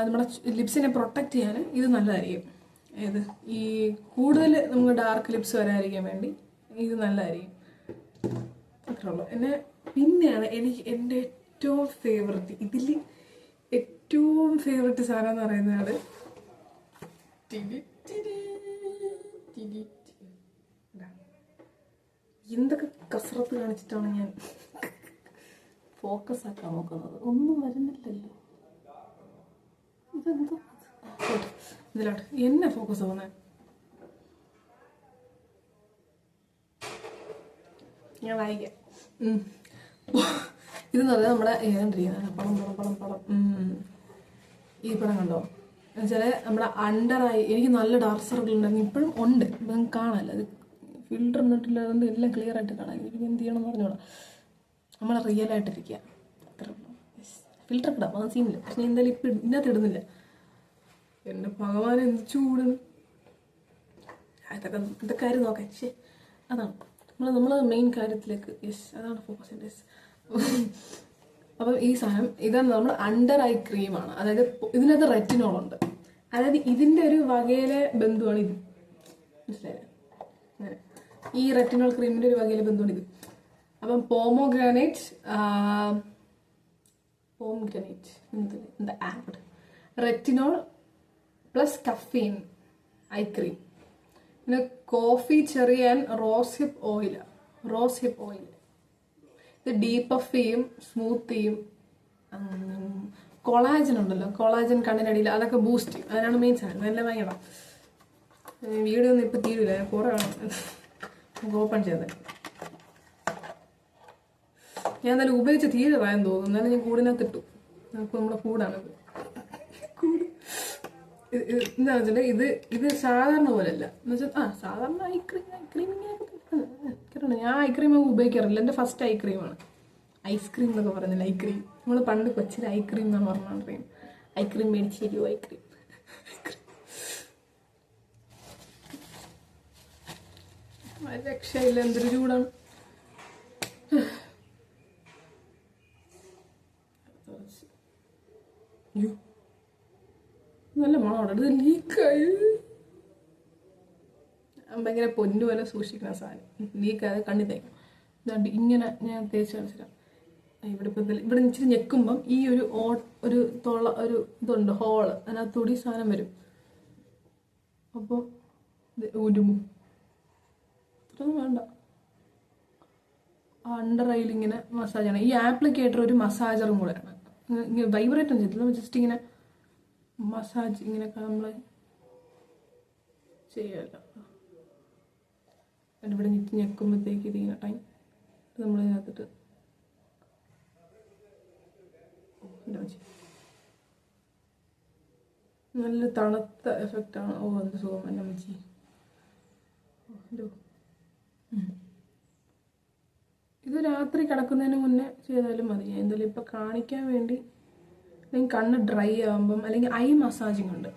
നമ്മുടെ ലിപ്സിനെ പ്രൊട്ടക്റ്റ് ചെയ്യാനും ഇത് നല്ലതായിരിക്കും. ഏത് ഈ കൂടുതൽ നമുക്ക് ഡാർക്ക് ലിപ്സ് വരാതിരിക്കാൻ വേണ്ടി ഇത് നല്ലതായിരിക്കും. അത്രേ ഉള്ളൂ. പിന്നെയാണ് എനിക്ക് എൻ്റെ ഏറ്റവും ഫേവററ്റ്, ഇതിൽ ഏറ്റവും ഫേവററ്റ് സാധനം എന്ന് പറയുന്നത് എന്തൊക്കെ കസറത്ത് കാണിച്ചിട്ടാണ് ഞാൻ ഫോക്കസ് ആക്കാൻ നോക്കുന്നത്. ഒന്നും വരുന്നില്ലല്ലോ. ഇതെന്തോ ഇതിലോട്ട് എന്നെ ഫോക്കസ് ആവുന്നത്. ഞാൻ വായിക്കാം. ഇതെന്ന് പറഞ്ഞാൽ നമ്മുടെ ഏതാണ്ടിരിക്കുന്നതാണ് പടം. ഈ പടം കണ്ടോ എന്നുവെച്ചാൽ നമ്മുടെ അണ്ടറായി എനിക്ക് നല്ല ഡാർക്ക് സർക്കിൾ ഉണ്ടായിരുന്നു, ഇപ്പോഴും ഉണ്ട്, ഇപ്പം കാണാമല്ലോ. അത് ഫിൽറ്റർ എന്നിട്ടില്ല, അതുകൊണ്ട് എല്ലാം ക്ലിയർ ആയിട്ട് കാണാം. എനിക്ക് എന്ത് ചെയ്യണമെന്ന് പറഞ്ഞോളാം. നമ്മൾ റിയൽ ആയിട്ടിരിക്കുക, അത്ര ഫിൽറ്റർ ഇടാം, അത് സീനില്ല. പക്ഷെ എന്തായാലും ഇപ്പം ഇതിനകത്ത് ഇടുന്നില്ല. എൻ്റെ ഭഗവാൻ എന്ത് ചൂട്. ഇതൊക്കെ കാര്യം നോക്കാം. ശരി, അതാണ് നമ്മൾ മെയിൻ കാര്യത്തിലേക്ക്. അതാണ് ഫോക്കസ് ചെയ്യേണ്ടത്. അപ്പം ഈ സാധനം ഇതാണ് നമ്മൾ അണ്ടർ ഐ ക്രീമാണ്. അതായത് ഇതിനകത്ത് റെറ്റിനോളുണ്ട്. അതായത് ഇതിൻ്റെ ഒരു വകയിലെ ബന്ധുവാണ് ഇത്, മനസ്സിലായില്ലേ? അങ്ങനെ ഈ റെറ്റിനോൾ ക്രീമിൻ്റെ ഒരു വകയിലെ ബന്ധുവാണ് ഇത്. അപ്പം pomegranate and retinol plus caffeine eye cream. പിന്നെ coffee cherry and rose hip oil. ഇത് ഡീപഫ് ചെയ്യും, സ്മൂത്ത് ചെയ്യും. കൊളാജൻ ഉണ്ടല്ലോ, കൊളാജൻ കണ്ണിനടിയിൽ, അതൊക്കെ ബൂസ്റ്റ് ചെയ്യും. അതിനാണ് മെയിൻ സാധനം. അതെല്ലാം വാങ്ങിയണം. വീഡിയോ ഒന്നും ഇപ്പം തീരില്ല, കുറേ വേണം. നമുക്ക് ഓപ്പൺ ചെയ്തത് ഞാൻ എന്തായാലും ഉപയോഗിച്ച് തീരുവായെന്ന് തോന്നുന്നു. എന്നാലും ഞാൻ കൂടിനകത്തിട്ടു. നമുക്ക് നമ്മുടെ കൂടാണത്. എന്താണെന്ന് വെച്ചിട്ടുണ്ടെങ്കിൽ ഇത് സാധാരണ പോലെയല്ല. എന്ന് വെച്ചാൽ സാധാരണ ഐക്രീം ഇങ്ങനെയൊക്കെ ഞാൻ ഐക്രീം ഉപയോഗിക്കാറില്ല. എൻ്റെ ഫസ്റ്റ് ഐക്രീമാണ്. ഐസ്ക്രീം എന്നൊക്കെ പറയുന്നില്ല, ഐക്രീം. നമ്മൾ പണ്ട് കൊച്ചിൽ ഐക്രീം എന്നാണ് പറഞ്ഞോണ്ടിരിക്കും. ഐക്രീം മേടിച്ച് തരുമോ? ഐക്രീം രക്ഷയില്ല, എന്തൊരു ചൂടാണ്. നല്ല മണമാണ്. ഇത് ലീക്കായി ഭയങ്കര പൊന്നു പോലെ സൂക്ഷിക്കുന്ന സാധനം. ലീക്കാതെ കണ്ണി തേക്കും. ഇതാണ്ട് ഇങ്ങനെ ഞാൻ തേച്ച് കാണിച്ചിട്ടാണ്. ഇവിടെ ഇച്ചിരി ഞെക്കുമ്പം ഈ ഒരു ഇതുണ്ട്, ഹോള്, അതിനകത്തൂടി സാധനം വരും. അപ്പോൾ ഉരുമും. ഇത്രയൊന്നും വേണ്ട. അണ്ടർ ഐയിൽ ഇങ്ങനെ മസാജാണ്. ഈ ആപ്ലിക്കേറ്റർ ഒരു മസാജറും കൂടെയാണ്. ഇങ്ങനെ വൈബ്രേറ്റ് ഒന്നും ചെയ്തില്ല, ജസ്റ്റ് ഇങ്ങനെ മസാജ് ഇങ്ങനെയൊക്കെ നമ്മൾ ചെയ്യുമല്ലോ. ഇവിടെ ഞെക്കുമ്പോഴത്തേക്ക് ഇതിങ്ങനെ ടൈം നമ്മളിതിനകത്തിട്ട് നല്ല തണുത്ത എഫക്റ്റാണ്. എന്ത് സുഖം എൻ്റെ അമ്മച്ചി. ഇത് രാത്രി കിടക്കുന്നതിന് മുന്നേ ചെയ്താലും മതി. ഞാൻ എന്തായാലും ഇപ്പം കാണിക്കാൻ വേണ്ടി. അല്ലെങ്കിൽ കണ്ണ് ഡ്രൈ ആകുമ്പം, അല്ലെങ്കിൽ ഐ മസാജിങ് ഉണ്ട്.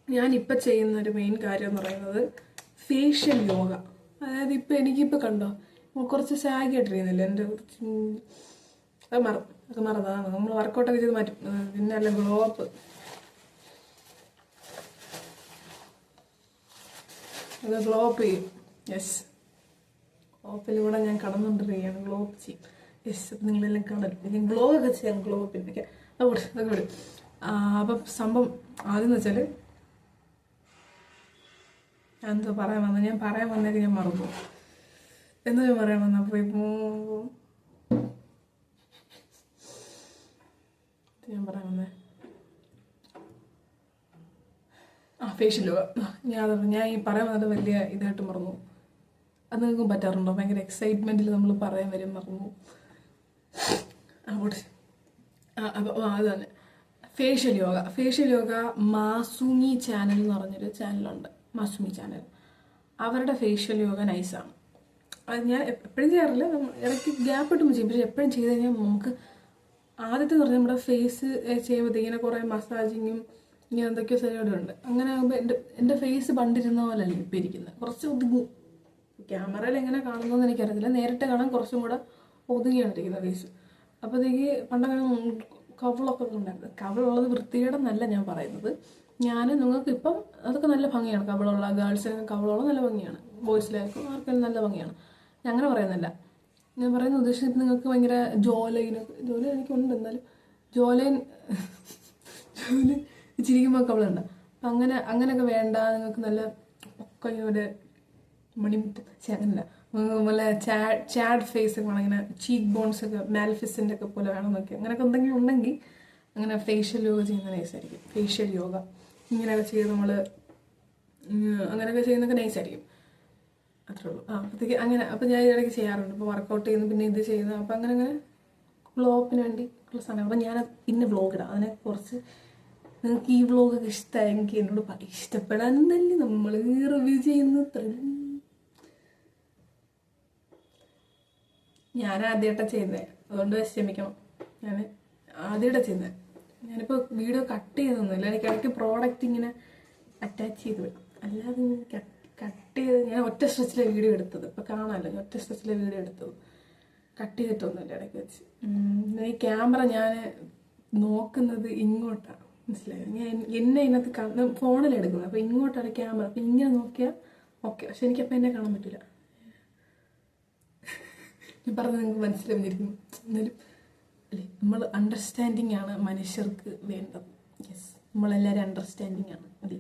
ഞാനിപ്പോൾ ചെയ്യുന്നൊരു മെയിൻ കാര്യം എന്ന് പറയുന്നത് ഫേഷ്യൽ യോഗ. അതായത് ഇപ്പം എനിക്കിപ്പോൾ കണ്ടോ കുറച്ച് സാഗായിട്ടിരിക്കുന്നില്ല, എൻ്റെ കുറച്ച് മറന്നതാണ്. നമ്മൾ വർക്കൗട്ടൊക്കെ ചെയ്ത് മാറ്റും. പിന്നെ അല്ല ഗ്ലോ അപ്പ്, അത് ഗ്ലോ അപ്പ് ചെയ്യും. ഓപ്പിലൂടെ ഞാൻ കടന്നുകൊണ്ടിരിക്കുകയാണ്. ഗ്ലോ അപ്പ് ചെയ്യും. അപ്പം നിങ്ങളെല്ലാം കടലും. ഞാൻ ഗ്ലോ ഒക്കെ ചെയ്യാം, ഗ്ലോ അപ്പിനൊക്കെ. അതൊക്കെ വിടും. അപ്പം സംഭവം ആദ്യം വെച്ചാൽ എന്തോ പറയാൻ വന്നത്, ഞാൻ പറയാൻ വന്നേക്ക് ഞാൻ മറന്നു. എന്തോ ഞാൻ പറയാൻ വന്ന അപ്പോൾ ഞാൻ പറയാൻ വന്നേ ഫേഷ്യൽ യോഗ. ഞാൻ ഈ പറയാൻ വന്നത് വലിയ ഇതായിട്ട് മറന്നു. അത് നിങ്ങൾക്കും പറ്റാറുണ്ടോ? ഭയങ്കര എക്സൈറ്റ്മെൻറ്റിൽ നമ്മൾ പറയാൻ വരും, മറന്നു. അവിടെ അത് തന്നെ ഫേഷ്യൽ യോഗ മാസുമി ചാനൽ എന്ന് പറഞ്ഞൊരു ചാനലുണ്ട്. മാസുമി ചാനൽ, അവരുടെ ഫേഷ്യൽ യോഗ നൈസാണ്. അത് ഞാൻ എപ്പോഴും ചെയ്യാറില്ല, ഇടയ്ക്ക് ഗ്യാപ്പ് ഇട്ടുമ്പോൾ ചെയ്യും. പക്ഷെ എപ്പോഴും ചെയ്ത് കഴിഞ്ഞാൽ നമുക്ക് ആദ്യത്തെ എന്ന് പറഞ്ഞാൽ നമ്മുടെ ഫേസ് ചെയ്യുമ്പോഴത്തേക്ക് ഇങ്ങനെ കുറേ മസാജിങ്ങും ഇങ്ങനെ എന്തൊക്കെയോ പരിപാടിയുണ്ട്. അങ്ങനെ ആകുമ്പോൾ എൻ്റെ ഫേസ് പണ്ടിരുന്ന പോലെയല്ല ഇപ്പം ഇരിക്കുന്നത്. കുറച്ച് ഒതുങ്ങും, ക്യാമറയിൽ എങ്ങനെ കാണുന്നതെന്ന് എനിക്കറിയത്തില്ല. നേരിട്ട് കാണാൻ കുറച്ചും കൂടെ ഒതുങ്ങിയാണ് ഇരിക്കുന്നത് ഫേസ്. അപ്പോഴത്തേക്ക് പണ്ടങ്ങനെ കവിളൊക്കെ ഉണ്ടായിരുന്നു. കവിളുള്ളത് വൃത്തികേടെന്നല്ല ഞാൻ പറയുന്നത്. നിങ്ങൾക്ക് ഇപ്പം അതൊക്കെ നല്ല ഭംഗിയാണ്. കവിളുള്ള ഗേൾസിനൊക്കെ കവിളുള്ള നല്ല ഭംഗിയാണ്. ബോയ്സിലായിരിക്കും ആർക്കെങ്കിലും നല്ല ഭംഗിയാണ്. ഞാൻ അങ്ങനെ പറയുന്നില്ല. ഞാൻ പറയുന്ന ഉദ്ദേശം നിങ്ങൾക്ക് ഭയങ്കര ജോലൈൻ എനിക്കുണ്ട്. എന്നാലും ജോലൈൻ ചിരിക്കുമ്പോൾ കവിളുണ്ട്. അപ്പം അങ്ങനെയൊക്കെ വേണ്ട. നിങ്ങൾക്ക് നല്ല പൊക്കയുടെ മണിമുട്ട് അങ്ങനെയല്ല, നല്ല ചാഡ് ഫേസ് ഒക്കെ വേണം. ഇങ്ങനെ ചീക്ക് ബോൺസ് ഒക്കെ മാൽഫിസിൻ്റെ ഒക്കെ പോലെ വേണമെന്നൊക്കെ അങ്ങനെയൊക്കെ എന്തെങ്കിലും ഉണ്ടെങ്കിൽ അങ്ങനെ ഫേഷ്യൽ യോഗ ചെയ്യുന്ന നൈസായിരിക്കും. ഫേഷ്യൽ യോഗ ഇങ്ങനെയൊക്കെ ചെയ്ത് നമ്മൾ അങ്ങനെയൊക്കെ ചെയ്യുന്നതൊക്കെ നൈസായിരിക്കും. അത്രേ ഉള്ളൂ. അപ്പോഴത്തേക്ക് അങ്ങനെ അപ്പം ഞാൻ ഇടയ്ക്ക് ചെയ്യാറുണ്ട്. ഇപ്പോൾ വർക്കൗട്ട് ചെയ്യുന്നു, പിന്നെ ഇത് ചെയ്യുന്നു. അപ്പം അങ്ങനെ ഗ്ലോ അപ്പിന് വേണ്ടി ഉള്ള സാധനം. അപ്പം ഞാൻ പിന്നെ വ്ളോഗ് ഇടാം. അതിനെ കുറച്ച് നിങ്ങൾക്ക് ഈ വ്ളോഗൊക്കെ ഇഷ്ടമായെങ്കിൽ എന്നോട് ഇഷ്ടപ്പെടാനല്ലേ നമ്മൾ റിവ്യൂ ചെയ്യുന്നത്. ഞാൻ ആദ്യമായിട്ടാണ് ചെയ്യുന്നത്, അതുകൊണ്ട് ക്ഷമിക്കണം. ഞാൻ ആദ്യമായിട്ടാണ് ചെയ്യുന്നത്. ഞാനിപ്പോൾ വീഡിയോ കട്ട് ചെയ്തൊന്നുമില്ല. എനിക്ക് ഇടയ്ക്ക് പ്രോഡക്റ്റ് ഇങ്ങനെ അറ്റാച്ച് ചെയ്ത് വിടും. അല്ലാതെ കട്ട് ചെയ്ത് ഞാൻ ഒറ്റ സ്ട്രെച്ചിലെ വീഡിയോ എടുത്തത്. ഇപ്പോൾ കാണാമല്ലോ, ഞാൻ ഒറ്റ സ്ട്രെച്ചിലെ വീഡിയോ എടുത്തത്. കട്ട് ചെയ്തിട്ടൊന്നുമില്ല ഇടയ്ക്ക് വെച്ച്. ഈ ക്യാമറ ഞാൻ നോക്കുന്നത് ഇങ്ങോട്ടാണ്, മനസ്സിലായോ? ഞാൻ എന്നെ ഇതിനകത്ത് ഫോണിലെടുക്കുന്നത്. അപ്പോൾ ഇങ്ങോട്ടാണ് ക്യാമറ. അപ്പോൾ ഇങ്ങനെ നോക്കിയാൽ ഓക്കെ. പക്ഷെ എനിക്കപ്പോൾ എന്നെ കാണാൻ പറ്റില്ല. ഞാൻ പറഞ്ഞത് നിങ്ങൾക്ക് മനസ്സിലാവുന്നിരിക്കുന്നു. എന്നാലും അല്ലേ, നമ്മൾ അണ്ടർസ്റ്റാൻഡിങ് ആണ് മനുഷ്യർക്ക് വേണ്ടത്. യെസ്, നമ്മളെല്ലാവരും അണ്ടർസ്റ്റാൻഡിങ് ആണ്. അതെ.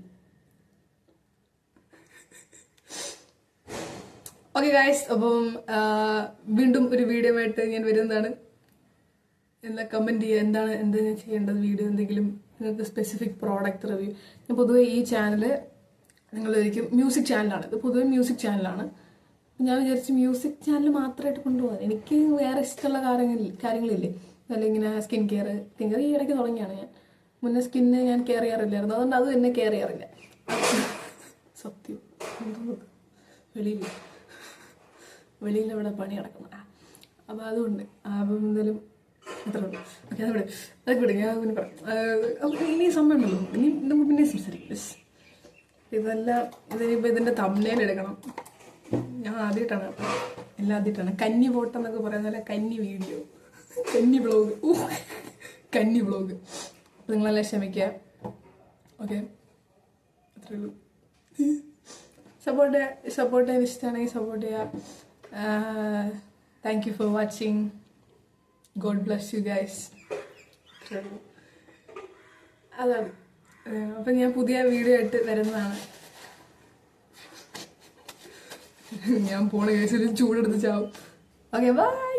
ഓക്കെ ഗായ്സ്, അപ്പം വീണ്ടും ഒരു വീഡിയോ ആയിട്ട് ഞാൻ വരുന്നതാണ്. എല്ലാം കമൻറ്റ് ചെയ്യുക. എന്താണ് ഞാൻ ചെയ്യേണ്ടത് വീഡിയോ, എന്തെങ്കിലും നിങ്ങൾക്ക് സ്പെസിഫിക് പ്രോഡക്റ്റ് റിവ്യൂ. ഞാൻ പൊതുവെ ഈ ചാനൽ നിങ്ങളൊരിക്കും മ്യൂസിക് ചാനലാണ്. ഇത് പൊതുവെ മ്യൂസിക് ചാനലാണ്. ഞാൻ വിചാരിച്ചു മ്യൂസിക് ചാനൽ മാത്രമായിട്ട് കൊണ്ടുപോകാൻ. എനിക്ക് വേറെ ഇഷ്ടമുള്ള കാര്യങ്ങളില്ലേ. അല്ലെങ്കിൽ ഇങ്ങനെ സ്കിൻ കെയർ ഈ ഇടയ്ക്ക് തുടങ്ങിയാണ്. ഞാൻ മുന്നേ സ്കിന്ന് ഞാൻ കെയർ ചെയ്യാറില്ലായിരുന്നു. അതുകൊണ്ട് അത് എന്നെ കെയർ ചെയ്യാറില്ല. സത്യം. വെളിയിൽ ഇവിടെ പണി നടക്കണം. അപ്പം അതുകൊണ്ട് അപ്പം എന്തായാലും അത്ര ഉള്ളൂ. ഓക്കെ, അതൊക്കെ വിടും. ഞാൻ പിന്നെ പറയാം. ഇനി സമയം ഉണ്ടല്ലോ, ഇനി നമുക്ക് പിന്നെ സംസാരിക്കും. ഇതെല്ലാം ഇതിനിപ്പോൾ ഇതിൻ്റെ തംബ്നെയിൽ എടുക്കണം. ഞാൻ ആദ്യമായിട്ടാണ്, എല്ലാം ആദ്യമായിട്ടാണ്. കന്നി ഫോട്ടോ എന്നൊക്കെ പറയുന്ന പോലെ കന്നി വീഡിയോ, കന്നി വ്ളോഗ്, കന്നി വ്ളോഗ്. അപ്പം നിങ്ങളെല്ലാം ക്ഷമിക്കുക. ഓക്കെ, അത്രേ ഉള്ളൂ. സപ്പോർട്ട് ചെയ്യാൻ ഇഷ്ടമാണെങ്കിൽ സപ്പോർട്ട് ചെയ്യുക. Thank you for watching. God bless you guys. അത്രേ ഉള്ളൂ. അതാണ്. അപ്പം ഞാൻ പുതിയ വീഡിയോ ആയിട്ട് വരുന്നതാണ്. ഞാൻ പോണ കേസിൽ ചൂടെടുത്ത് ചാവും. Okay, bye.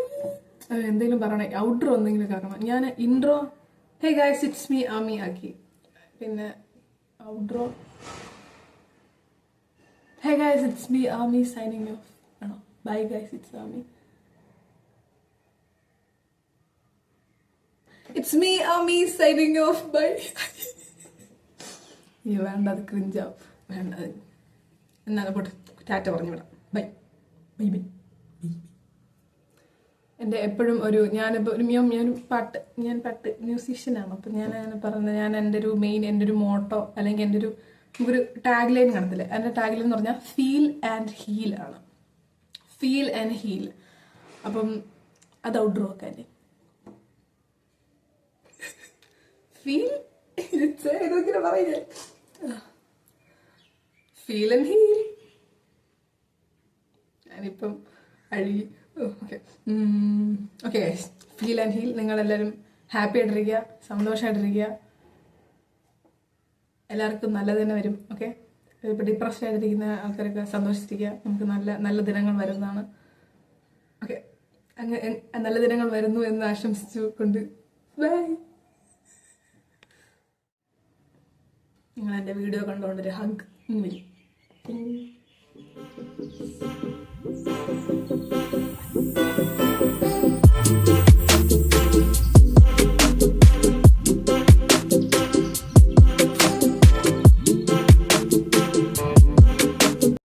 എന്തെങ്കിലും പറയണേ, ഔട്ട്രോ എന്തെങ്കിലും ആക്കണം. ഞാൻ intro hey guys it's me Aami ആക്കി. പിന്നെ outro hey guys it's me Aami signing off ആണോ? Bye guys it's Aami. It's me Aami signing off. Bye. വേണ്ട, അത് ക്രിഞ്ചാവും. വേണ്ട, എന്നാലും പോട്ടെ, ടാറ്റ പറഞ്ഞു വിടാം. Bye bye bye. എൻ്റെ എപ്പോഴും ഒരു ഞാനിപ്പോൾ ഒരു ഞാൻ പാട്ട് മ്യൂസീഷ്യനാണ്. അപ്പം ഞാൻ അങ്ങനെ പറഞ്ഞത്, എൻ്റെ ഒരു മോട്ടോ അല്ലെങ്കിൽ എൻ്റെ ഒരു ടാഗ് ലൈൻ കാണത്തില്ലേ, എൻ്റെ ടാഗ് ലൈൻ എന്ന് പറഞ്ഞാൽ ഫീൽ ആൻഡ് ഹീൽ ആണ്. Feel and heal. അപ്പം അത് ഔട്ട്ഡോർ വെക്കാല്ലേ. ഫീൽ ഇതൊക്കെ പറയില്ലേ, ഫീൽ ആൻഡ് ഹീൽ. ഞാനിപ്പം അഴുകി. Okay guys, feel and heal. നിങ്ങളെല്ലാവരും ഹാപ്പി ആയിട്ടിരിക്കുക, സന്തോഷമായിട്ടിരിക്കുക. എല്ലാവർക്കും നല്ലത് തന്നെ വരും. ഓക്കെ, ഇപ്പോൾ ഡിപ്രഷൻ ആയിട്ടിരിക്കുന്ന ആൾക്കാരൊക്കെ സന്തോഷിച്ചിരിക്കുക. നമുക്ക് നല്ല ദിനങ്ങൾ വരുന്നതാണ്. ഓക്കെ, അങ്ങനെ നല്ല ദിനങ്ങൾ വരുന്നു എന്ന് ആശംസിച്ചു കൊണ്ട് ബൈ. നിങ്ങൾ എൻ്റെ വീഡിയോ കണ്ടുകൊണ്ടൊരു ഹഗ് വരും.